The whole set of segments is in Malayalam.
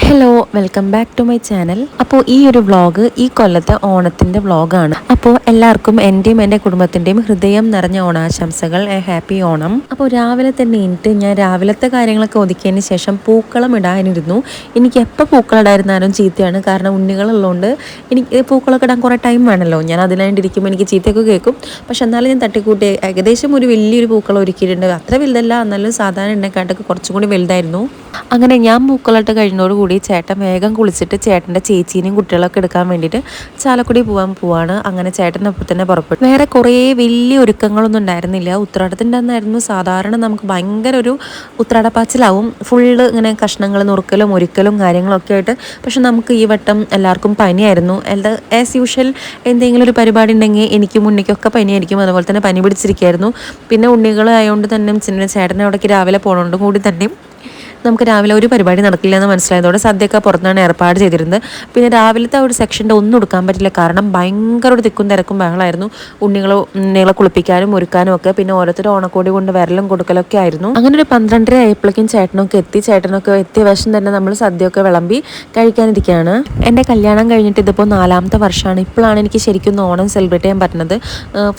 Hello welcome back to my channel. അപ്പോൾ ഈ ഒരു വ്ളോഗ് ഈ കൊല്ലത്തെ ഓണത്തിൻ്റെ വ്ളോഗാണ്. അപ്പോൾ എല്ലാവർക്കും എൻ്റെയും എൻ്റെ കുടുംബത്തിൻ്റെയും ഹൃദയം നിറഞ്ഞ ഓണാശംസകൾ. ഹാപ്പി ഓണം. അപ്പോൾ രാവിലെ തന്നെ എണീറ്റ് ഞാൻ രാവിലത്തെ കാര്യങ്ങളൊക്കെ ഒതുക്കിയതിന് ശേഷം പൂക്കളം ഇടാനിരുന്നു. എനിക്ക് എപ്പോൾ പൂക്കളം ഇടായിരുന്നാലും ചീത്തയാണ്. കാരണം ഉണ്ണികളുള്ളതുകൊണ്ട് എനിക്ക് പൂക്കളൊക്കെ ഇടാൻ കുറേ ടൈം വേണമല്ലോ. ഞാൻ അതിനായിട്ട് ഇരിക്കുമ്പോൾ എനിക്ക് ചീത്തയൊക്കെ കേൾക്കും. പക്ഷെ എന്നാലും ഞാൻ തട്ടിക്കൂട്ടി ഏകദേശം ഒരു വലിയൊരു പൂക്കളം ഒരുക്കിയിട്ടുണ്ട്. അത്ര വലുതല്ല, എന്നാലും സാധാരണ എണ്ണക്കാട്ടൊക്കെ കുറച്ചും കൂടി വലുതായിരുന്നു. അങ്ങനെ ഞാൻ പൂക്കളമിട്ട് കഴിഞ്ഞതോടുകൂടി ചേട്ടൻ വേഗം കുളിച്ചിട്ട് ചേട്ടൻ്റെ ചേച്ചീനെയും കുട്ടികളൊക്കെ എടുക്കാൻ വേണ്ടിയിട്ട് ചാലക്കുടി പോവാണ്. അങ്ങനെ ചേട്ടനൊപ്പം തന്നെ പുറപ്പെട്ടു. വേറെ കുറേ വലിയ ഒരുക്കങ്ങളൊന്നും ഉണ്ടായിരുന്നില്ല. ഉത്രാടത്തിൻ്റെ അന്നായിരുന്നു സാധാരണ നമുക്ക് ഭയങ്കര ഒരു ഉത്രാടപ്പാച്ചിലാവും. ഫുള്ള് ഇങ്ങനെ കഷ്ണങ്ങൾ നുറുക്കലും ഒരുക്കലും കാര്യങ്ങളൊക്കെ ആയിട്ട്. പക്ഷെ നമുക്ക് ഈ വട്ടം എല്ലാവർക്കും പനിയായിരുന്നു. ആസ് യൂഷ്വൽ എന്തെങ്കിലും ഒരു പരിപാടി ഉണ്ടെങ്കിൽ എനിക്കും ഉണ്ണിക്കൊക്കെ പനിയായിരിക്കും. അതുപോലെ തന്നെ പനി പിടിച്ചിരിക്കുകയായിരുന്നു. പിന്നെ ഉണ്ണികളായതുകൊണ്ട് തന്നെ ചേട്ടനെ അവിടേക്ക് രാവിലെ പോകണോണ്ടും കൂടി തന്നെ നമുക്ക് രാവിലെ ഒരു പരിപാടി നടക്കില്ല എന്ന് മനസ്സിലായതോടെ സദ്യയൊക്കെ പുറത്താണ് ഏർപ്പാട് ചെയ്തിരുന്നത്. പിന്നെ രാവിലത്തെ ഒരു സെക്ഷൻ്റെ ഒന്നും എടുക്കാൻ പറ്റില്ല. കാരണം ഭയങ്കര ഒരു തിക്കും തിരക്കും ബഹളമായിരുന്നു. ഉണ്ണികളെ കുളിപ്പിക്കാനും ഒരുക്കാനും ഒക്കെ. പിന്നെ ഓരോരുത്തരും ഓണക്കോടി കൊണ്ട് വിരലും കൊടുക്കലൊക്കെ ആയിരുന്നു. അങ്ങനെ ഒരു 12:30 ആയപ്പോഴേക്കും ചേട്ടനൊക്കെ എത്തിയ വശം തന്നെ നമ്മൾ സദ്യയൊക്കെ വിളമ്പി കഴിക്കാനിരിക്കുകയാണ്. എൻ്റെ കല്യാണം കഴിഞ്ഞിട്ട് ഇതിപ്പോൾ 4ാമത്തെ വർഷമാണ്. ഇപ്പോഴാണ് എനിക്ക് ശരിക്കും ഓണം സെലിബ്രേറ്റ് ചെയ്യാൻ പറ്റുന്നത്.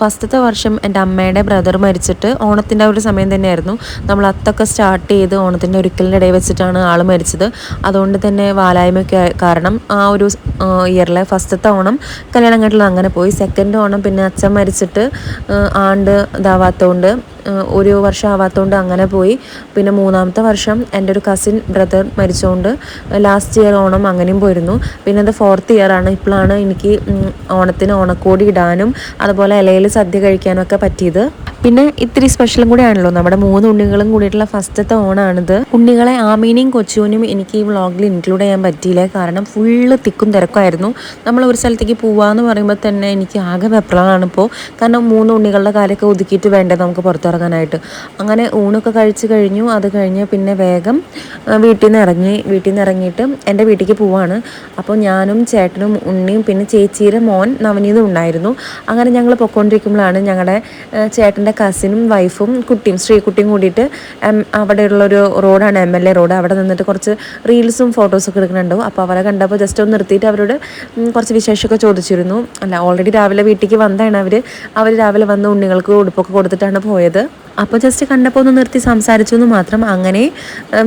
ഫസ്റ്റത്തെ വർഷം എൻ്റെ അമ്മയുടെ ബ്രദർ മരിച്ചിട്ട് ഓണത്തിൻ്റെ ഒരു സമയം തന്നെയായിരുന്നു. നമ്മൾ അത്തൊക്കെ സ്റ്റാർട്ട് ചെയ്ത് ഓണത്തിൻ്റെ ഒരിക്കലിൻ്റെ ഇടയിൽ വെച്ചിട്ടാണ് ആൾ മരിച്ചത്. അതുകൊണ്ട് തന്നെ വാലായ്മയൊക്കെ കാരണം ആ ഒരു ഇയറിലെ ഫസ്റ്റത്തെ ഓണം കല്യാണം കഴിഞ്ഞിട്ടുള്ള അങ്ങനെ പോയി. സെക്കൻഡ് ഓണം പിന്നെ അച്ഛൻ മരിച്ചിട്ട് ആണ്ട് ഇതാവാത്തതുകൊണ്ട് ഒരു വർഷം ആവാത്തതുകൊണ്ട് അങ്ങനെ പോയി. പിന്നെ 3ാമത്തെ വർഷം എൻ്റെ ഒരു കസിൻ ബ്രദർ മരിച്ചുകൊണ്ട് ലാസ്റ്റ് ഇയർ ഓണം അങ്ങനെയും പോയിരുന്നു. പിന്നെ അത് 4th ഇയർ ആണ്. ഇപ്പോഴാണ് എനിക്ക് ഓണത്തിന് ഓണക്കോടി ഇടാനും അതുപോലെ ഇലയിൽ സദ്യ കഴിക്കാനും ഒക്കെ പറ്റിയത്. പിന്നെ ഇത്തിരി സ്പെഷ്യലും കൂടെ ആണല്ലോ, നമ്മുടെ 3 ഉണ്ണികളും കൂടിയിട്ടുള്ള ഫസ്റ്റത്തെ ഓണാണിത്. ഉണ്ണികളെ ആമീനെയും കൊച്ചുവിനും എനിക്ക് ഈ വ്ളോഗിൽ ഇൻക്ലൂഡ് ചെയ്യാൻ പറ്റിയില്ല. കാരണം ഫുള്ള് തിക്കും തിരക്കായിരുന്നു. നമ്മൾ ഒരു സ്ഥലത്തേക്ക് പോവാന്ന് പറയുമ്പോൾ തന്നെ എനിക്ക് ആകെ വെപ്രാളമാണ് ഇപ്പോൾ. കാരണം 3 ഉണ്ണികളുടെ കാര്യമൊക്കെ ഒതുക്കിയിട്ട് വേണ്ടേ നമുക്ക് പുറത്തിറങ്ങാനായിട്ട്. അങ്ങനെ ഊണൊക്കെ കഴിച്ച് കഴിഞ്ഞു. അത് കഴിഞ്ഞ് പിന്നെ വേഗം വീട്ടിൽ നിന്ന് ഇറങ്ങിയിട്ട് എൻ്റെ വീട്ടിലേക്ക് പോവാണ്. അപ്പോൾ ഞാനും ചേട്ടനും ഉണ്ണിയും പിന്നെ ചേച്ചിയുടെ മോൻ നവനീതും ഉണ്ടായിരുന്നു. അങ്ങനെ ഞങ്ങൾ പൊയ്ക്കൊണ്ടിരിക്കുമ്പോഴാണ് ഞങ്ങളുടെ ചേട്ടൻ്റെ കസിനും വൈഫും കുട്ടിയും ശ്രീകുട്ടിയും കൂടിയിട്ട് അവിടെയുള്ളൊരു റോഡാണ് MLA റോഡ്. അവിടെ നിന്നിട്ട് കുറച്ച് റീൽസും ഫോട്ടോസൊക്കെ എടുക്കുന്നുണ്ടാവും. അപ്പോൾ അവരെ കണ്ടപ്പോൾ ജസ്റ്റ് ഒന്ന് നിർത്തിയിട്ട് അവരോട് കുറച്ച് വിശേഷമൊക്കെ ചോദിച്ചിരുന്നു. ഓൾറെഡി രാവിലെ വീട്ടിലേക്ക് വന്നതാണ് അവർ രാവിലെ വന്ന് ഉണ്ണികൾക്ക് ഉടുപ്പൊക്കെ കൊടുത്തിട്ടാണ് പോയത്. അപ്പോൾ ജസ്റ്റ് കണ്ടപ്പോൾ ഒന്ന് നിർത്തി സംസാരിച്ചു എന്ന് മാത്രം. അങ്ങനെ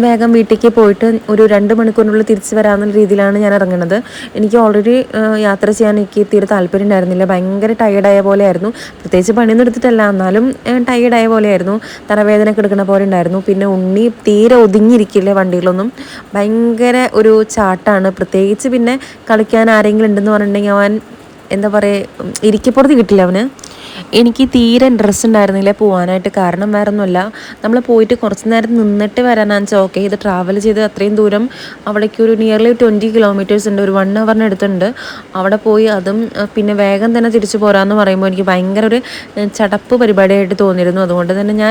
വേഗം വീട്ടിലേക്ക് പോയിട്ട് ഒരു 2 മണിക്കൂറിനുള്ളിൽ തിരിച്ച് വരാമെന്നുള്ള രീതിയിലാണ് ഞാൻ ഇറങ്ങുന്നത്. എനിക്ക് ഓൾറെഡി യാത്ര ചെയ്യാൻ എനിക്ക് തീരെ താല്പര്യം ഉണ്ടായിരുന്നില്ല. ഭയങ്കര ടയേർഡായ പോലെ ആയിരുന്നു. പ്രത്യേകിച്ച് പണിയൊന്നും എടുത്തിട്ടല്ല, എന്നാലും ടയേർഡായ പോലെയായിരുന്നു. തലവേദന എടുക്കുന്ന പോലെ ഉണ്ടായിരുന്നു. പിന്നെ ഉണ്ണി തീരെ ഒതുങ്ങിയിരിക്കില്ല വണ്ടിയിലൊന്നും. ഭയങ്കര ഒരു ചാട്ടാണ്. പ്രത്യേകിച്ച് പിന്നെ കളിക്കാൻ ആരെങ്കിലും ഉണ്ടെന്ന് പറഞ്ഞിട്ടുണ്ടെങ്കിൽ അവൻ എന്താ പറയുക, ഇരിക്കപ്പുറത്ത് കിട്ടില്ല അവന്. എനിക്ക് തീരെ ഇൻട്രസ്റ്റ് ഉണ്ടായിരുന്നില്ല പോകാനായിട്ട്. കാരണം വേറെ ഒന്നുമല്ല, നമ്മൾ പോയിട്ട് കുറച്ച് നേരം നിന്നിട്ട് വരാനാണെന്ന് വെച്ചാൽ ഓക്കെ. ഇത് ട്രാവൽ ചെയ്ത് അത്രയും ദൂരം അവിടേക്ക് ഒരു നിയർലി 20 കിലോമീറ്റേഴ്സ് ഉണ്ട്. ഒരു 1 ഹവറിന് അടുത്തുണ്ട്. അവിടെ പോയി അതും പിന്നെ വേഗം തന്നെ തിരിച്ചു പോരാമെന്ന് പറയുമ്പോൾ എനിക്ക് ഭയങ്കര ഒരു ചടപ്പ് പരിപാടിയായിട്ട് തോന്നിയിരുന്നു. അതുകൊണ്ട് തന്നെ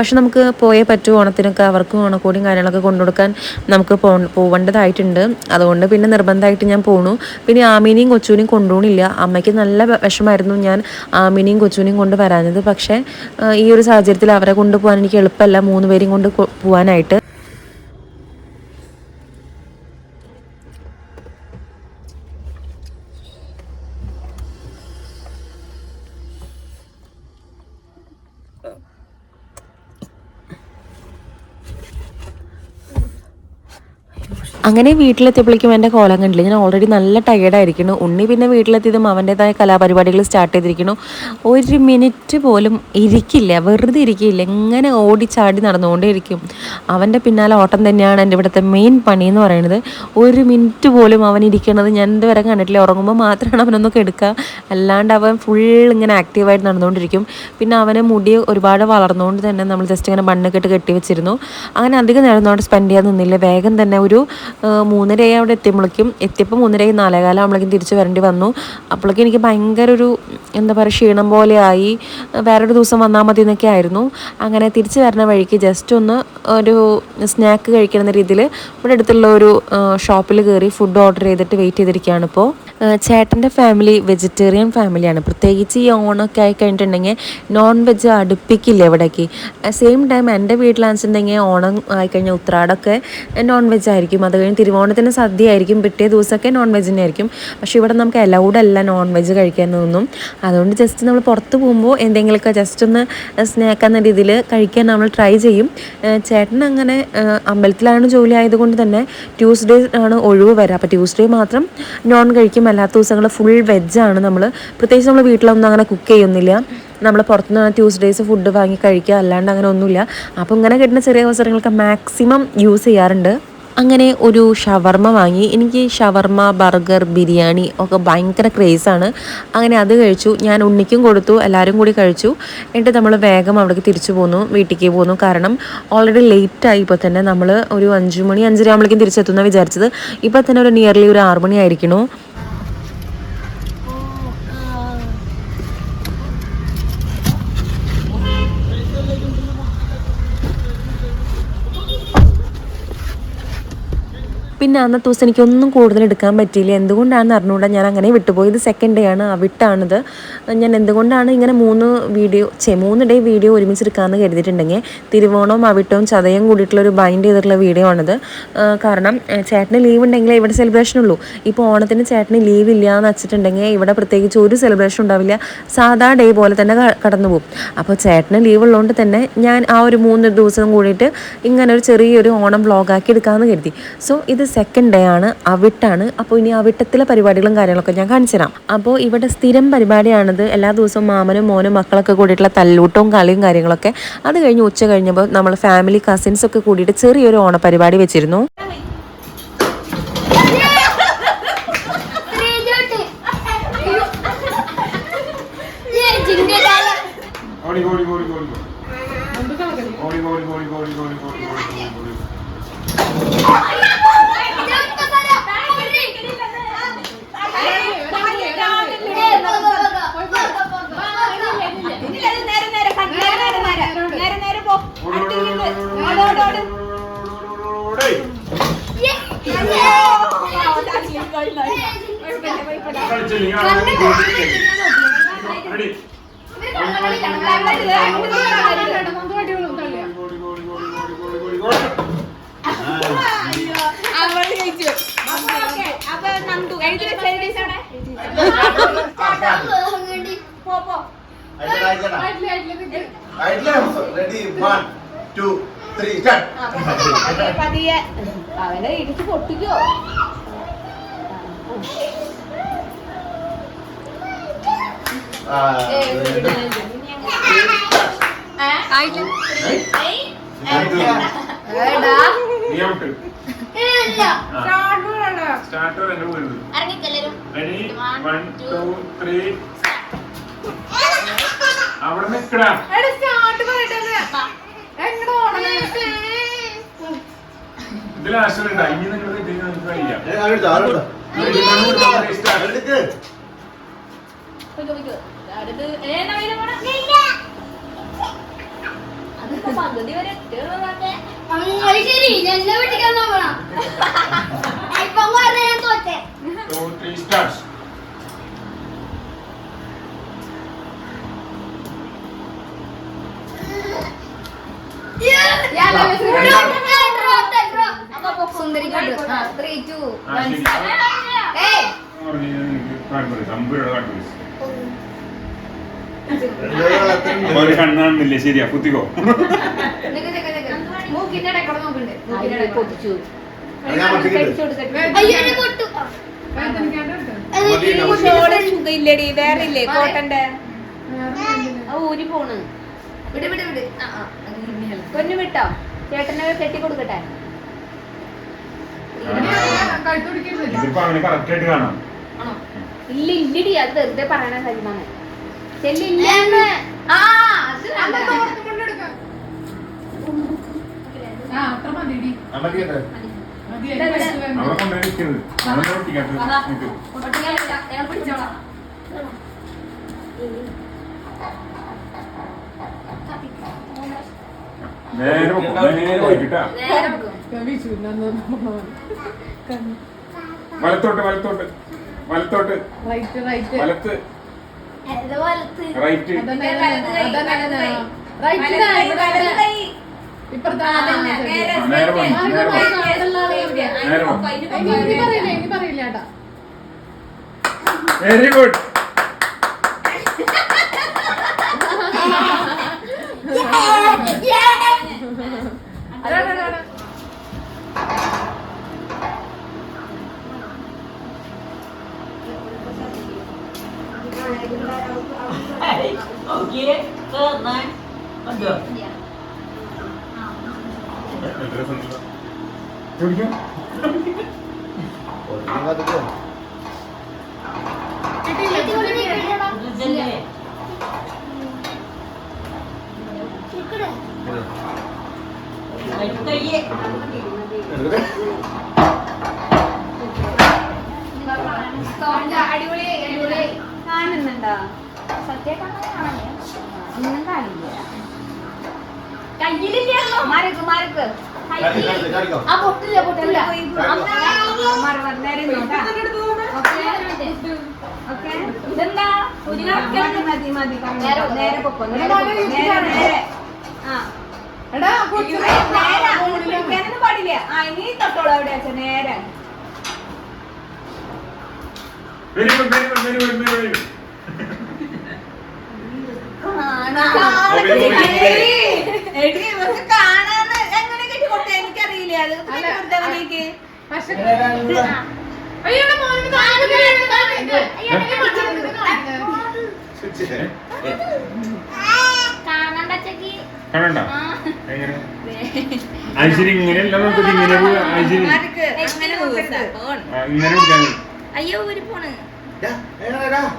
പക്ഷെ നമുക്ക് പോയേ പറ്റൂ. ഓണത്തിനൊക്കെ അവർക്ക് ഓണക്കോടിയും കാര്യങ്ങളൊക്കെ കൊണ്ടുകൊടുക്കാൻ നമുക്ക് പോവേണ്ടതായിട്ടുണ്ട്. അതുകൊണ്ട് പിന്നെ നിർബന്ധമായിട്ട് ഞാൻ പോണു. പിന്നെ ആമീനെയും കൊച്ചുവിനെയും കൊണ്ടുപോകണില്ല. അമ്മയ്ക്ക് നല്ല വിഷമായിരുന്നു ഞാൻ ആമീനെയും കൊച്ചുവിനെയും കൊണ്ട് വരാഞ്ഞത്. പക്ഷേ ഈ ഒരു സാഹചര്യത്തിൽ അവരെ കൊണ്ടുപോകാൻ എനിക്ക് എളുപ്പമല്ല 3 പേരെയും കൊണ്ട് പോകാനായിട്ട്. അങ്ങനെ വീട്ടിലെത്തിയപ്പോഴേക്കും എൻ്റെ കോലം കണ്ടില്ല. ഞാൻ ഓൾറെഡി നല്ല ടയേർഡായിരിക്കുന്നു. ഉണ്ണി പിന്നെ വീട്ടിലെത്തിയതും അവൻ്റേതായ കലാപരിപാടികൾ സ്റ്റാർട്ട് ചെയ്തിരിക്കുന്നു. 1 മിനിറ്റ് പോലും ഇരിക്കില്ല, വെറുതെ ഇരിക്കില്ല. എങ്ങനെ ഓടിച്ചാടി നടന്നുകൊണ്ടേയിരിക്കും. അവൻ്റെ പിന്നാലെ ഓട്ടം തന്നെയാണ് എൻ്റെ ഇവിടുത്തെ മെയിൻ പണി എന്ന് പറയുന്നത്. 1 മിനിറ്റ് പോലും അവൻ ഇരിക്കണത് ഞാൻ ഇതുവരെ കണ്ടിട്ടില്ല. ഉറങ്ങുമ്പോൾ മാത്രമാണ് അവനൊന്നൊക്കെ എടുക്കുക. അല്ലാണ്ട് അവൻ ഫുൾ ഇങ്ങനെ ആക്റ്റീവായിട്ട് നടന്നുകൊണ്ടിരിക്കും. പിന്നെ അവന് മുടി ഒരുപാട് വളർന്നുകൊണ്ട് തന്നെ നമ്മൾ ജസ്റ്റ് ഇങ്ങനെ ബണ്ണൊക്കെ ഇട്ട് കെട്ടി വെച്ചിരുന്നു. അങ്ങനെ അധികം നേരം അവിടെ സ്പെൻഡ് ചെയ്യാൻ നിന്നില്ല. വേഗം തന്നെ ഒരു 3:30 അവിടെ എത്തിയപ്പോൾ 3:30 4:15 ആകുമ്പോഴേക്കും തിരിച്ച് വരേണ്ടി വന്നു. അപ്പോഴേക്കും എനിക്ക് ഭയങ്കര ഒരു എന്താ പറയുക ക്ഷീണം പോലെ ആയി. വേറൊരു ദിവസം വന്നാൽ മതി എന്നൊക്കെ ആയിരുന്നു. അങ്ങനെ തിരിച്ച് വരുന്ന വഴിക്ക് ജസ്റ്റ് ഒന്ന് ഒരു സ്നാക്ക് കഴിക്കുന്ന രീതിയിൽ ഇവിടെ അടുത്തുള്ള ഒരു ഷോപ്പിൽ കയറി ഫുഡ് ഓർഡർ ചെയ്തിട്ട് വെയിറ്റ് ചെയ്തിരിക്കുകയാണ്. ഇപ്പോൾ ചേട്ടൻ്റെ ഫാമിലി വെജിറ്റേറിയൻ ഫാമിലിയാണ്. പ്രത്യേകിച്ച് ഈ ഓണമൊക്കെ ആയി കഴിഞ്ഞിട്ടുണ്ടെങ്കിൽ നോൺ വെജ് അടുപ്പിക്കില്ല ഇവിടേക്ക്. സെയിം ടൈം എൻ്റെ വീട്ടിലാണെന്നുണ്ടെങ്കിൽ ഓണം ആയിക്കഴിഞ്ഞാൽ ഉത്രാടമൊക്കെ നോൺ വെജ് ആയിരിക്കും. അത് കഴിഞ്ഞ് തിരുവോണത്തിന് സദ്യ ആയിരിക്കും, പിറ്റേ ദിവസമൊക്കെ നോൺ വെജിനെ ആയിരിക്കും. പക്ഷേ ഇവിടെ നമുക്ക് അലൗഡ് അല്ല നോൺ വെജ് കഴിക്കാനൊന്നും. അതുകൊണ്ട് ജസ്റ്റ് നമ്മൾ പുറത്ത് പോകുമ്പോൾ എന്തെങ്കിലുമൊക്കെ ജസ്റ്റ് ഒന്ന് സ്നാക്ക് എന്ന രീതിയിൽ കഴിക്കാൻ നമ്മൾ ട്രൈ ചെയ്യും. ചേട്ടൻ അങ്ങനെ അമ്പലത്തിലാണ് ജോലി ആയതുകൊണ്ട് തന്നെ ട്യൂസ്ഡേ ആണ് ഒഴിവ് വരിക. അപ്പോൾ ട്യൂസ്ഡേ മാത്രം നോൺ കഴിക്കും. അല്ലാത്ത ദിവസങ്ങൾ ഫുൾ വെജാണ്. നമ്മൾ പ്രത്യേകിച്ച് നമ്മൾ വീട്ടിലൊന്നും അങ്ങനെ കുക്ക് ചെയ്യുന്നില്ല. നമ്മൾ പുറത്തുനിന്ന് ട്യൂസ്ഡേയ്സ് ഫുഡ് വാങ്ങി കഴിക്കുക, അല്ലാണ്ട് അങ്ങനെ ഒന്നുമില്ല. അപ്പോൾ ഇങ്ങനെ കിട്ടുന്ന ചെറിയ അവസരങ്ങളൊക്കെ മാക്സിമം യൂസ് ചെയ്യാറുണ്ട്. അങ്ങനെ ഒരു ഷവർമ്മ വാങ്ങി. എനിക്ക് ഷവർമ്മ, ബർഗർ, ബിരിയാണി ഒക്കെ ഭയങ്കര ക്രേസാണ്. അങ്ങനെ അത് കഴിച്ചു. ഞാൻ ഉണ്ണിക്കും കൊടുത്തു, എല്ലാവരും കൂടി കഴിച്ചു. എന്നിട്ട് നമ്മൾ വേഗം അവിടേക്ക് തിരിച്ചു പോന്നു, വീട്ടിലേക്ക് പോന്നു. കാരണം ഓൾറെഡി ലേറ്റായി. ഇപ്പോൾ തന്നെ നമ്മൾ ഒരു 5 മണി 5:30 ആകുമ്പോഴേക്കും തിരിച്ചെത്തുമെന്നാണ് വിചാരിച്ചത്. ഇപ്പോൾ തന്നെ ഒരു നിയർലി ഒരു 6 മണി ആയിരിക്കണു. പിന്നെ അന്നത്തെ ദിവസം എനിക്കൊന്നും കൂടുതൽ എടുക്കാൻ പറ്റിയില്ല. എന്തുകൊണ്ടാണെന്ന് അറിഞ്ഞുകൂടാ, ഞാൻ അങ്ങനെ വിട്ടുപോയി. ഇത് സെക്കൻഡ് ഡേ ആണ്, അവിട്ടാണിത്. ഞാൻ എന്തുകൊണ്ടാണ് ഇങ്ങനെ 3 ഡേ വീഡിയോ ഒരുമിച്ചെടുക്കാമെന്ന് കരുതിയിട്ടുണ്ടെങ്കിൽ തിരുവോണവും അവിട്ടവും ചതയും കൂടിയിട്ടുള്ളൊരു ബൈൻഡ് ചെയ്തിട്ടുള്ള വീഡിയോ ആണിത്. കാരണം ചേട്ടന് ലീവ് ഉണ്ടെങ്കിലേ ഇവിടെ സെലിബ്രേഷൻ ഉള്ളൂ. ഇപ്പോൾ ഓണത്തിന് ചേട്ടന് ലീവ് ഇല്ല എന്ന് വെച്ചിട്ടുണ്ടെങ്കിൽ ഇവിടെ പ്രത്യേകിച്ച് ഒരു സെലിബ്രേഷൻ ഉണ്ടാവില്ല. സാധാ ഡേ പോലെ തന്നെ കടന്നു പോകും. അപ്പോൾ ചേട്ടന് ലീവ് ഉള്ളതുകൊണ്ട് തന്നെ ഞാൻ ആ ഒരു 3 ദിവസം കൂടിയിട്ട് ഇങ്ങനെ ഒരു ചെറിയൊരു ഓണം വ്ളോഗാക്കി എടുക്കാമെന്ന് കരുതി. സോ ഇത് സെക്കൻഡ് ഡേ ആണ്, അവിട്ടാണ്. അപ്പോൾ ഇനി അവിട്ടത്തിലെ പരിപാടികളും കാര്യങ്ങളൊക്കെ ഞാൻ കാണിച്ചു തരാം. അപ്പോൾ ഇവിടെ സ്ഥിരം പരിപാടിയാണിത്. എല്ലാ ദിവസവും മാമനും മോനും മക്കളൊക്കെ കൂടിയിട്ടുള്ള തല്ലൂട്ടവും കളിയും കാര്യങ്ങളൊക്കെ. അത് കഴിഞ്ഞ് ഉച്ച കഴിഞ്ഞപ്പോൾ നമ്മൾ ഫാമിലി കസിൻസൊക്കെ കൂടിയിട്ട് ചെറിയൊരു ഓണപരിപാടി വെച്ചിരുന്നു. അവനെ ഇടിച്ച് പൊട്ടിക്കോ. അവിടെ നിക്കടാ. ഇതിൽ ആശ്രയുണ്ടാ ഇനി നിങ്ങൾ പകുതി വരെ കണ്ണാണെന്നില്ലേ? ശരിയാ, കുത്തിക്കോ. സുഖയില്ലടി, വേറെ ഇല്ലേ കോട്ടന്റെ ഊരി പോണ്. വിട് വിട് വിട്. കൊന്നു വിട്ടോ, ചേട്ടനെ കെട്ടി കൊടുക്കട്ടെ. ഇല്ല ഇല്ലടി, അത് വെറുതെ പറയണ സജിമാനെ. ചെല്ലില്ല. വലത്തോട്ട് വലത്തോട്ട് വലത്തോട്ട് വലത്ത് റൈറ്റ്. പറയില്ല ഏട്ടാ. Very good. അടിപൊളി അടിപൊളി കാണുന്നുണ്ടോ? സത്യമായിട്ട് അങ്ങനെ കാണാനേ ഒന്നും കാണില്ല. കയ്യിലില്ലല്ലോ. മരക്ക് മരക്ക് ആ പൊട്ടില്ല പൊട്ടില്ല. ഇതെന്താ ഒരു കണക്കാണ്. മതി മതി നേരെ നേരെ പൊക്കോ. നേരെ നേരെ ആ നേരെ പാടില്ല. ആ ഇനി തൊട്ടോളൂ. എവിടെ വെച്ചാ നേരെ. Very good very good very good very good. കാണാന്ന് എങ്ങനെ കെട്ടിക്കൊട്ടെ എനിക്കറിയില്ല. അത് എനിക്ക് കാണണ്ട എങ്ങനെ ഐശ്വര്യ ഇങ്ങനെയല്ല നമുക്ക് ഇങ്ങനെ ഐശ്വര്യ ഇങ്ങനെ വിളിക്കാൻ അയ്യോ ഒരു പോണ്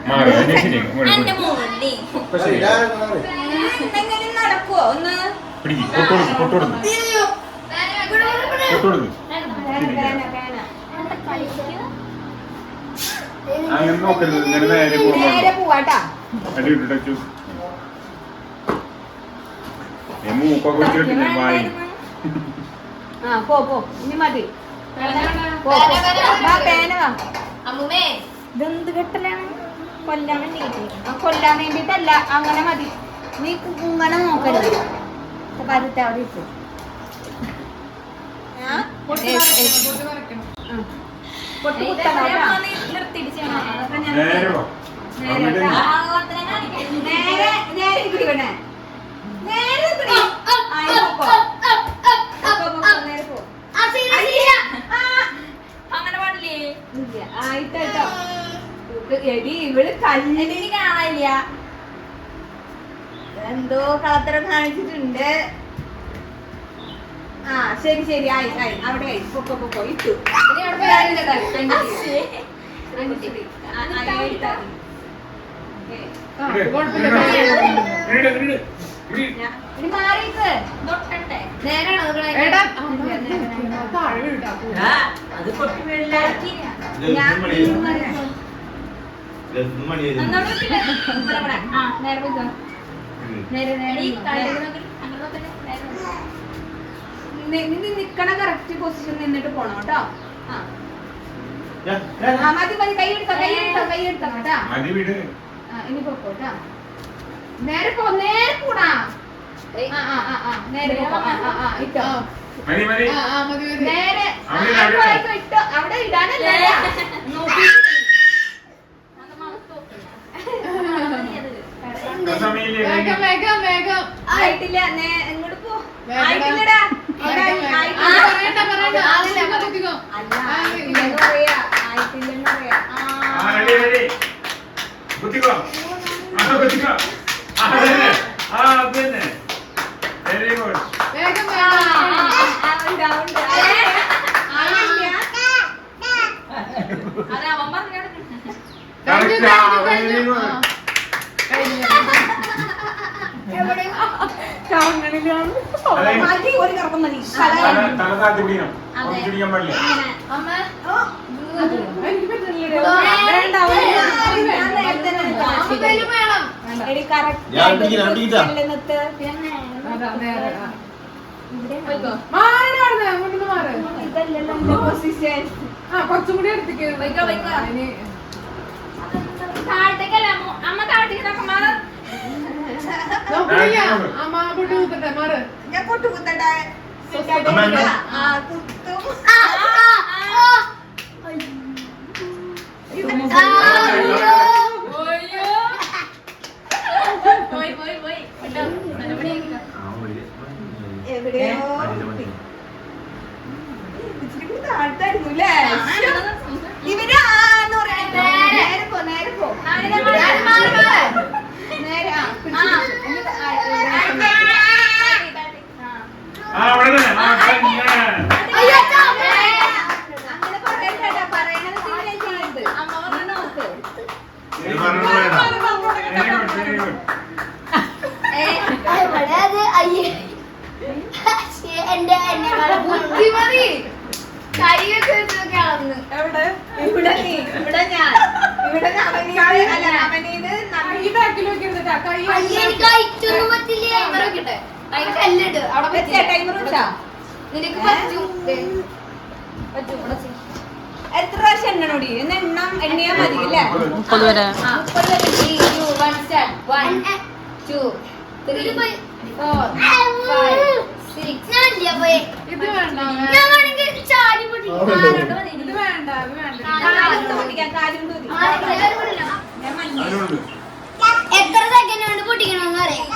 മാറി ശരി എങ്ങനെ നടക്കുവോ ഒന്ന് പിടിക്ക് പൊട്ടുകൊടുക്ക് പൊട്ടുകൊടുക്ക് പൊട്ടുകൊടുക്ക് അങ്ങനെ നോക്കരുത് ഇങ്ങനെ നേരെ നേരെ പോവാട്ടാ. അടി ഇട്ടു മൂക്കൊക്കെ വെച്ചിട്ടില്ല വായി. ആ പോ പോ ഇനി മതി. അമ്മൂമ്മേ ഇതെന്ത് കെട്ടലാണ്? കൊല്ലാൻ വേണ്ടിട്ട്. കൊല്ലാൻ വേണ്ടിട്ടല്ല അങ്ങനെ മതി. നീ ഇങ്ങനെ നോക്കരുത്. കരുത്ത അവിടെ ഇട്ടു. നേരെ വാ. നേരെ പിടിക്കണേ. നേരെ പിടി. അങ്ങനെ പാടില്ലേ? ആയിട്ടോ എടി ഇവള് കല്ലിന് കാണാനില്ല. എന്തോ കളത്തരം കാണിച്ചിട്ടുണ്ട്. ആ ശരി ശരി ആയി ആയി അവിടെ ആയി. പൊക്കോ പൊക്കോ ഇട്ടു. മാറിക്ക് തൊട്ടണ്ടേ നേരാണോ? നിക്കണ കറക്റ്റ് പൊസിഷൻ നിന്നിട്ട് പോണം കേട്ടോ. മതി മതി കൈ എടുത്തോ കൈ എടുത്തോ കൈ എടുത്തോ കേട്ടാ. ഇനി പൊക്കോട്ടാ. നേരെ പോ നേരെ കൂടാ. നേരെ ഇട്ടോ നേരെ ഇട്ടോ അവിടെ ഇടാനല്ലേ ആയിട്ടില്ല. ഇങ്ങോട്ട് പോ. ആയിട്ടില്ലടാ. ആയിട്ടില്ലെന്ന് പറയാ. ആയിട്ടില്ലെന്ന് പറയാ. Very good. അതെ അവൻ പറഞ്ഞു. ഒരു കറക്കം മതി. തല താത്തി പിടിക്കണം. പിടിക്കാൻ പാടില്ല. കുറച്ചും കൂടി എടുത്തേക്ക്. അമ്മ താഴത്തേക്ക് മാറ്. അമ്മ പൊട്ടി കുത്തട്ടെ മാറ്. ഞാൻ പൊട്ടി കുത്തട്ടെ. കുത്തും. എത്ര പ്രാവശ്യം എണ്ണനോടി എണ്ണം എണ്ണിയാ മതി അല്ലേ? 30 വരെ. 1 2 3 4 5 6 ഇത് വേണ്ട ഇത് വേണ്ട എത്ര സെക്കൻഡ് കൊണ്ട് പൊട്ടിക്കണമെന്ന് അറിയാം.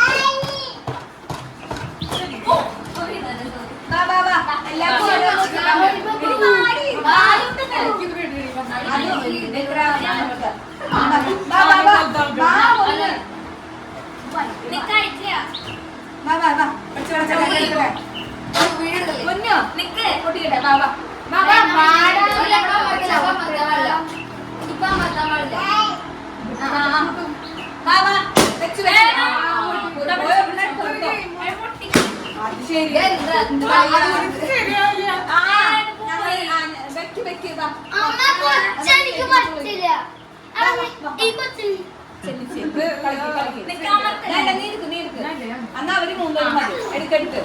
അന്നാ അവര് മൂന്നോളം മതി. എടുക്കെടുക്ക്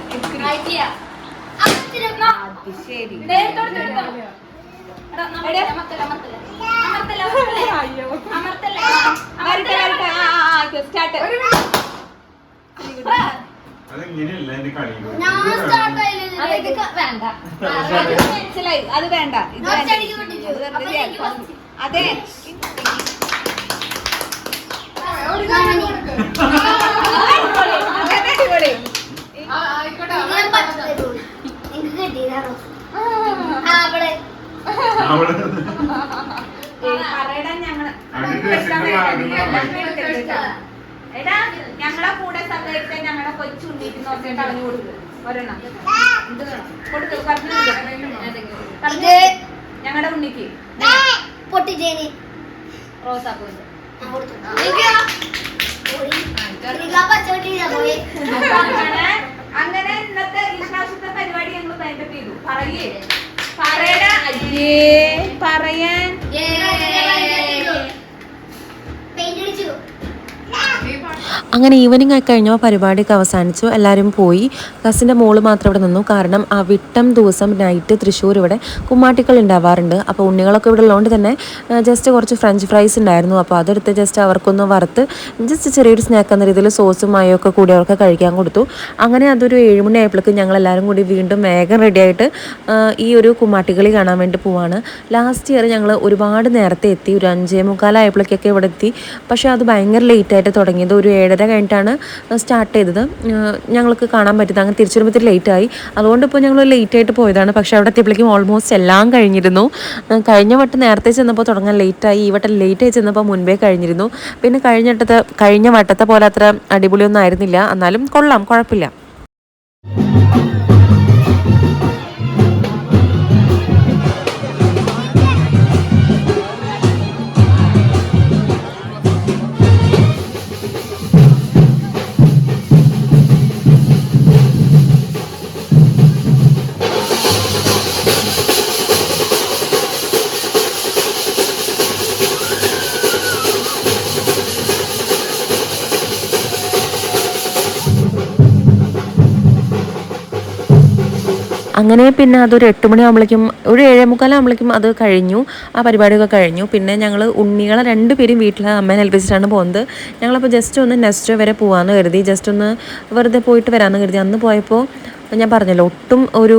ശരി. അതെങ്ങനെയല്ല എന്റെ കളി മനസ്സിലായി. അത് വേണ്ട, ഇത് അതെ അടിപൊളി. എടാ ഞങ്ങളെ കൂടെ സഹകരിച്ച ഞങ്ങളെ കൊച്ചുണ്ണീട്ട് നോക്കിയിട്ട് അവന് കൊടുക്കുക ഒരെണ്ണം. ഇത് കൊടുക്കുക ഞങ്ങളുടെ ഉണ്ണിക്ക് പൊട്ടിച്ചേനി റോസാപ്പൂവിന്റെ. അങ്ങനെ ഇന്നത്തെ ഈ പ്രാവശ്യത്തെ പരിപാടി ഞങ്ങൾ പാൻഡപ്പ് ചെയ്തു. പറയാൻ അങ്ങനെ ഈവനിങ് ആയി കഴിഞ്ഞപ്പോൾ പരിപാടിയൊക്കെ അവസാനിച്ചു. എല്ലാവരും പോയി. കസിൻ്റെ മോള് മാത്രം ഇവിടെ നിന്നു. കാരണം ആ വിട്ടം ദിവസം നൈറ്റ് തൃശ്ശൂർ ഇവിടെ കുമ്മാട്ടിക്കൾ ഉണ്ടാവാറുണ്ട്. അപ്പോൾ ഉണ്ണികളൊക്കെ ഇവിടെ ഉള്ളതുകൊണ്ട് തന്നെ ജസ്റ്റ് കുറച്ച് ഫ്രഞ്ച് ഫ്രൈസ് ഉണ്ടായിരുന്നു. അപ്പോൾ അതെടുത്ത് ജസ്റ്റ് അവർക്കൊന്ന് വറുത്ത് ജസ്റ്റ് ചെറിയൊരു സ്നാക്ക് എന്ന രീതിയിൽ സോസും മായൊക്കെ കൂടി അവർക്ക് കഴിക്കാൻ കൊടുത്തു. അങ്ങനെ അതൊരു 7 മണി ആയപ്പോഴേക്കും ഞങ്ങളെല്ലാവരും കൂടി വീണ്ടും വേഗം റെഡിയായിട്ട് ഈ ഒരു കുമ്മാട്ടിക്കളി കാണാൻ വേണ്ടി പോവാണ്. ലാസ്റ്റ് ഇയർ ഞങ്ങൾ ഒരുപാട് നേരത്തെ എത്തി. ഒരു 5:45 ആയപ്പോഴേക്കൊക്കെ ഇവിടെ എത്തി. പക്ഷേ അത് ഭയങ്കര ലേറ്റായിട്ട് തുടങ്ങിയത്. ഒരു 7:30 കഴിഞ്ഞിട്ടാണ് സ്റ്റാർട്ട് ചെയ്തത്. ഞങ്ങൾക്ക് കാണാൻ പറ്റുന്നത്. അങ്ങനെ തിരിച്ചു വരുമ്പോൾ ലേറ്റായി. അതുകൊണ്ട് ഇപ്പോൾ ഞങ്ങൾ ലേറ്റായിട്ട് പോയതാണ്. പക്ഷേ അവിടെ എത്തിയപ്പോഴേക്കും ഓൾമോസ്റ്റ് എല്ലാം കഴിഞ്ഞിരുന്നു. കഴിഞ്ഞ വട്ടം നേരത്തെ ചെന്നപ്പോൾ തുടങ്ങാൻ ലേറ്റായി. ഈ വട്ടം ലേറ്റായി ചെന്നപ്പോൾ മുൻപേ കഴിഞ്ഞിരുന്നു. പിന്നെ കഴിഞ്ഞ വട്ടത്തെ പോലെ അത്ര അടിപൊളിയൊന്നും ആയിരുന്നില്ല. എന്നാലും കൊള്ളാം, കുഴപ്പമില്ല. അങ്ങനെ പിന്നെ അതൊരു 8 മണിയാകുമ്പോഴേക്കും ഒരു 7:45 ആകുമ്പോഴേക്കും അത് കഴിഞ്ഞു. ആ പരിപാടിയൊക്കെ കഴിഞ്ഞു. പിന്നെ ഞങ്ങൾ ഉണ്ണികളെ 2 പേരും വീട്ടിൽ അമ്മേനെ ഏൽപ്പിച്ചിട്ടാണ് പോകുന്നത്. ഞങ്ങളപ്പോൾ ജസ്റ്റ് ഒന്ന് നെക്സ്റ്റ് വരെ പോകാമെന്ന് കരുതി. ജസ്റ്റ് ഒന്ന് വെറുതെ പോയിട്ട് വരാമെന്ന് കരുതി. അന്ന് പോയപ്പോൾ ഞാൻ പറഞ്ഞല്ലോ ഒട്ടും ഒരു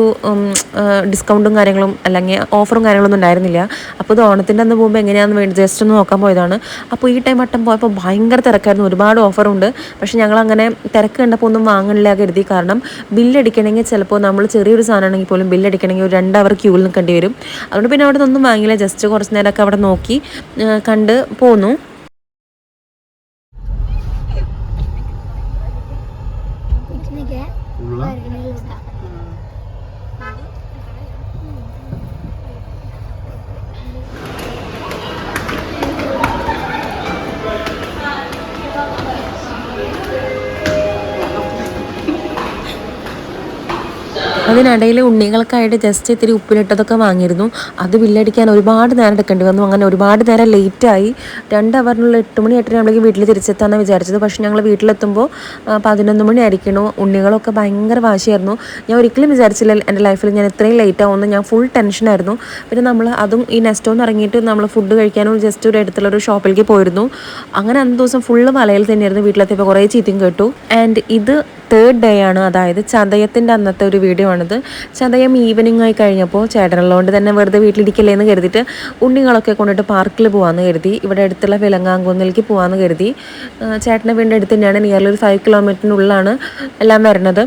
ഡിസ്കൗണ്ടും കാര്യങ്ങളും അല്ലെങ്കിൽ ഓഫറും കാര്യങ്ങളൊന്നും ഉണ്ടായിരുന്നില്ല. അപ്പോൾ ഇത് ഓണത്തിൻ്റെ അന്ന് പോകുമ്പോൾ എങ്ങനെയാണെന്ന് വേണ്ടി ജസ്റ്റ് ഒന്ന് നോക്കാൻ പോയതാണ്. അപ്പോൾ ഈ ടൈം വട്ടം പോയപ്പോൾ ഭയങ്കര തിരക്കായിരുന്നു. ഒരുപാട് ഓഫറുണ്ട്. പക്ഷേ ഞങ്ങളങ്ങനെ തിരക്ക് കണ്ടപ്പോൾ ഒന്നും വാങ്ങണില്ല കരുതി. കാരണം ബില്ലടിക്കണമെങ്കിൽ ചിലപ്പോൾ നമ്മൾ ചെറിയൊരു സാധനമാണെങ്കിൽ പോലും ബില്ലടിക്കണമെങ്കിൽ ഒരു 2 അവർ ക്യൂവിൽ നിൽക്കേണ്ടി വരും. അതുകൊണ്ട് പിന്നെ അവിടെ നിന്നൊന്നും വാങ്ങിയില്ല. ജസ്റ്റ് കുറച്ച് നേരമൊക്കെ അവിടെ നോക്കി കണ്ട് പോന്നു. അതിനിടയിൽ ഉണ്ണികൾക്കായിട്ട് ജസ്റ്റ് ഇത്തിരി ഉപ്പിലിട്ടതൊക്കെ വാങ്ങിയിരുന്നു. അത് ബില്ലടിക്കാൻ ഒരുപാട് നേരം എടുക്കേണ്ടി വന്നു. അങ്ങനെ ഒരുപാട് നേരം ലേറ്റായി. 2 അവറിനുള്ള 8 മണി 8 ആകുമ്പോഴേക്കും വീട്ടിൽ തിരിച്ചെത്താമെന്നാണ് വിചാരിച്ചത്. പക്ഷേ ഞങ്ങൾ വീട്ടിലെത്തുമ്പോൾ 11 മണി ആയിരിക്കണു. ഉണ്ണികളൊക്കെ ഭയങ്കര വാശിയായിരുന്നു. ഞാൻ ഒരിക്കലും വിചാരിച്ചില്ല എൻ്റെ ലൈഫിൽ ഞാൻ ഇത്രയും ലേറ്റ് ആവുമെന്ന്. ഞാൻ ഫുൾ ടെൻഷനായിരുന്നു. പിന്നെ നമ്മൾ അതും ഈ നെസ്റ്റോന്ന് ഇറങ്ങിയിട്ട് നമ്മൾ ഫുഡ് കഴിക്കാനും ജസ്റ്റ് ഒരു അടുത്തുള്ളൊരു ഷോപ്പിലേക്ക് പോയിരുന്നു. അങ്ങനെ അന്ന് ദിവസം ഫുള്ള് വലയിൽ തന്നെയായിരുന്നു. വീട്ടിലെത്തിയപ്പോൾ കുറേ ചീത്തയും കേട്ടു. ആൻഡ് ഇത് 3rd ഡേ ആണ്, അതായത് ചതയത്തിൻ്റെ അന്നത്തെ ഒരു വീഡിയോ ആണിത്. ചതയം ഈവനിങ് ആയി കഴിഞ്ഞപ്പോൾ ചേട്ടനുള്ളതുകൊണ്ട് തന്നെ വെറുതെ വീട്ടിലിരിക്കില്ലേ എന്ന് കരുതിയിട്ട് ഉണ്ണികളൊക്കെ കൊണ്ടിട്ട് പാർക്കിൽ പോകാമെന്ന് കരുതി. ഇവിടെ അടുത്തുള്ള വിലങ്ങാങ്കുന്നിലേക്ക് പോകാമെന്ന് കരുതി. ചേട്ടൻ്റെ വീടിൻ്റെ അടുത്ത് തന്നെയാണ്, നിയർലി ഒരു 5 കിലോമീറ്ററിനുള്ളിലാണ് എല്ലാം വരുന്നത്.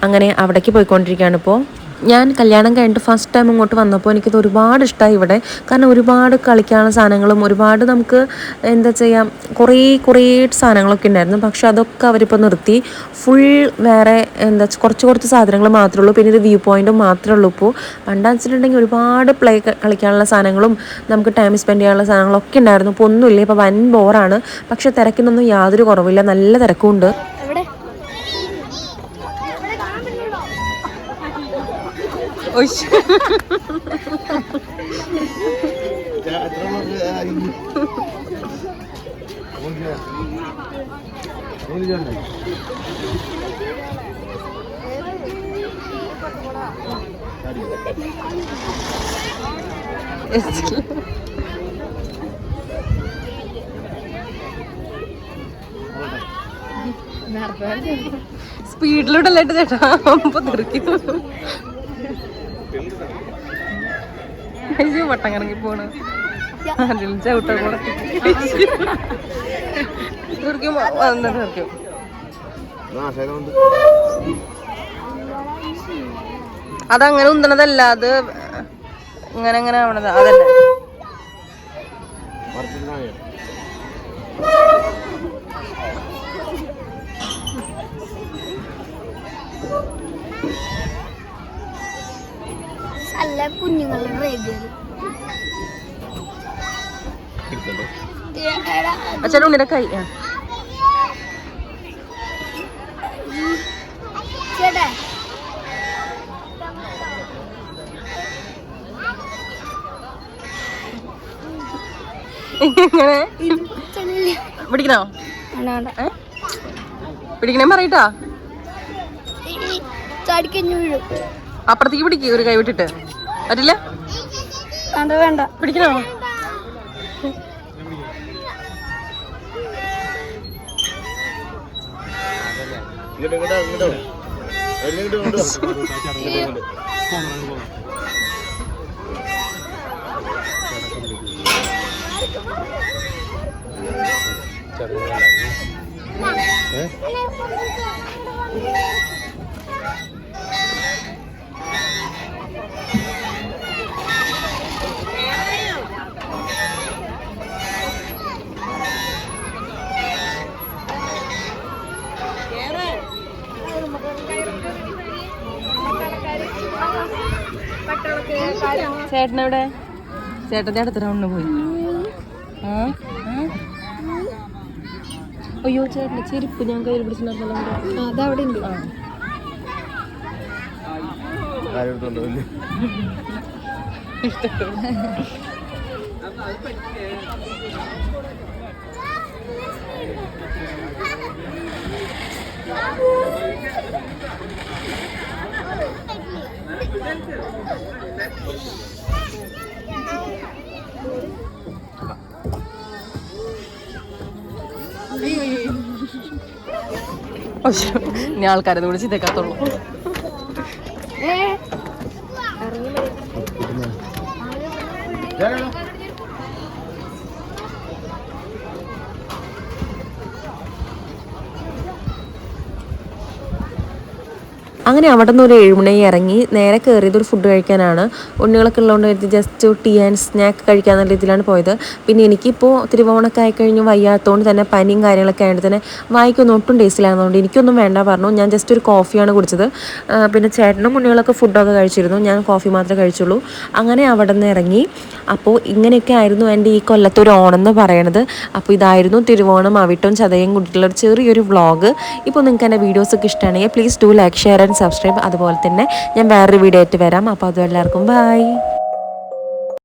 അങ്ങനെ അവിടേക്ക് പോയിക്കൊണ്ടിരിക്കുകയാണ് ഇപ്പോൾ. ഞാൻ കല്യാണം കഴിഞ്ഞിട്ട് ഫസ്റ്റ് ടൈം ഇങ്ങോട്ട് വന്നപ്പോൾ എനിക്കത് ഒരുപാട് ഇഷ്ടമായി ഇവിടെ. കാരണം ഒരുപാട് കളിക്കാനുള്ള സാധനങ്ങളും ഒരുപാട് നമുക്ക് എന്താ ചെയ്യുക കുറേ സാധനങ്ങളൊക്കെ ഉണ്ടായിരുന്നു. പക്ഷെ അതൊക്കെ അവരിപ്പോൾ നിർത്തി. ഫുൾ വേറെ കുറച്ച് സാധനങ്ങൾ മാത്രമേ ഉള്ളൂ. പിന്നെ ഒരു വ്യൂ പോയിൻറ്റും മാത്രമേ ഉള്ളൂ ഇപ്പോൾ. പണ്ടാന്ന് വെച്ചിട്ടുണ്ടെങ്കിൽ ഒരുപാട് കളിക്കാനുള്ള സാധനങ്ങളും നമുക്ക് ടൈം സ്പെൻഡ് ചെയ്യാനുള്ള സാധനങ്ങളൊക്കെ ഉണ്ടായിരുന്നു. ഇപ്പോൾ ഒന്നുമില്ല. ഇപ്പോൾ വൻ ബോറാണ്. പക്ഷെ തിരക്കിനൊന്നും യാതൊരു കുറവില്ല, നല്ല തിരക്കുണ്ട്. സ്പീഡിലോട്ടല്ലായിട്ട് ചേട്ടാ തെറിക്കും. വട്ടം കറങ്ങി പോണ് ചവിട്ട കൂടെ തീർക്കും വന്നിട്ട് തീർക്കും. അതങ്ങനെ ഉന്തണതല്ല, അത് ഇങ്ങനെ ആവണത് അതല്ല. നല്ല കുഞ്ഞുങ്ങളുടെ റേഡിയോ അച്ഛൻ ഉണ്ണിയുടെ കൈ ചേട്ടാ എങ്ങനെ പിടിക്കണോ? പിടിക്കണേ പറയട്ടാ. ചാടിക്കഞ്ഞു വീഴും. അപ്പുറത്തേക്ക് പിടിക്ക്, ഒരു കൈ വിട്ടിട്ട്. പറ്റില്ല? വേണ്ട പിടിക്കണോ? ചേട്ടനെവിടെ? ചേട്ടൻ്റെ അടുത്ത റൗണ്ടിന് പോയി. അയ്യോ ചേട്ടൻ്റെ ചെരുപ്പ് ഞാൻ കയ്യിൽ പിടിച്ചിട്ടുണ്ടല്ലോ. അതവിടെ ഉണ്ട്. ഇനി ആൾക്കാരെ വിളിച്ച് ഇതേക്കാത്തുള്ളൂ. അങ്ങനെ അവിടെ നിന്ന് ഒരു 7 മണി ഇറങ്ങി നേരെ കയറിയത് ഒരു ഫുഡ് കഴിക്കാനാണ്. ഉണ്ണികളൊക്കെ ഉള്ളതുകൊണ്ട് ജസ്റ്റ് ടീ ആൻഡ് സ്നാക്ക് കഴിക്കാമെന്ന രീതിയിലാണ് പോയത്. പിന്നെ എനിക്കിപ്പോൾ തിരുവോണമൊക്കെ ആയിക്കഴിഞ്ഞ് വയ്യാത്തതുകൊണ്ട് തന്നെ പനിയും കാര്യങ്ങളൊക്കെ ആയിട്ട് തന്നെ വായിക്കൊന്നും ഒട്ടും ടേസ്റ്റിലായതുകൊണ്ട് എനിക്കൊന്നും വേണ്ട പറഞ്ഞു. ഞാൻ ജസ്റ്റ് ഒരു കോഫിയാണ് കുടിച്ചത്. പിന്നെ ചേട്ടനും ഉണ്ണികളൊക്കെ ഫുഡൊക്കെ കഴിച്ചിരുന്നു, ഞാൻ കോഫി മാത്രമേ കഴിച്ചുള്ളൂ. അങ്ങനെ അവിടെ നിന്ന് ഇറങ്ങി. അപ്പോൾ ഇങ്ങനെയൊക്കെ ആയിരുന്നു എൻ്റെ ഈ കൊല്ലത്തെ ഒരു ഓണം എന്ന് പറയണത്. അപ്പോൾ ഇതായിരുന്നു തിരുവോണം, അവിട്ടവും ചതയും കൂട്ടിയിട്ടുള്ള ഒരു ചെറിയൊരു വ്ളോഗ്. ഇപ്പോൾ നിങ്ങൾക്ക് എൻ്റെ വീഡിയോസൊക്കെ ഇഷ്ടമാണെങ്കിൽ please do like, share and and subscribe. അതുപോലെ തന്നെ ഞാൻ വേറൊരു വീഡിയോ ആയിട്ട് വരാം. അപ്പോൾ അതും എല്ലാവർക്കും ബൈ.